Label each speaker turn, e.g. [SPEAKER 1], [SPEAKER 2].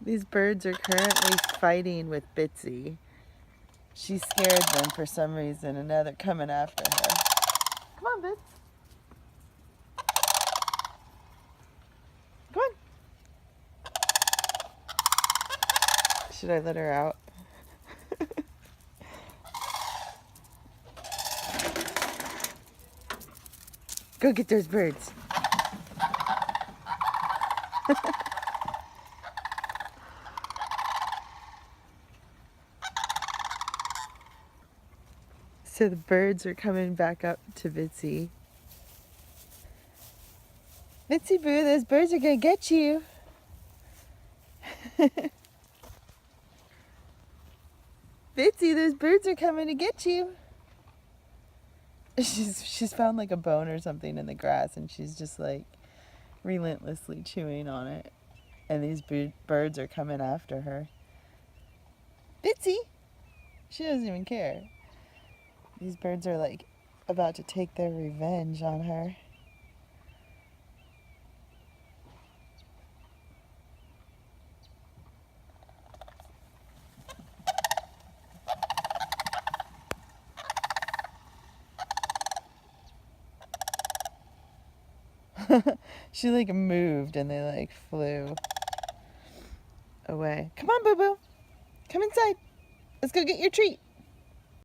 [SPEAKER 1] These birds are currently fighting with Bitsy. She scared them for some reason, and now they're coming after her. Come on, Bits. Come on. Should I let her out? Go get those birds. So the birds are coming back up to Bitsy. Bitsy Boo, those birds are gonna get you. Bitsy, those birds are coming to get you. She's found like a bone or something in the grass, and she's just like relentlessly chewing on it. And these birds are coming after her. Bitsy! She doesn't even care. These birds are like about to take their revenge on her. She like moved and they like flew away. Come on, Boo Boo. Come inside. Let's go get your treat.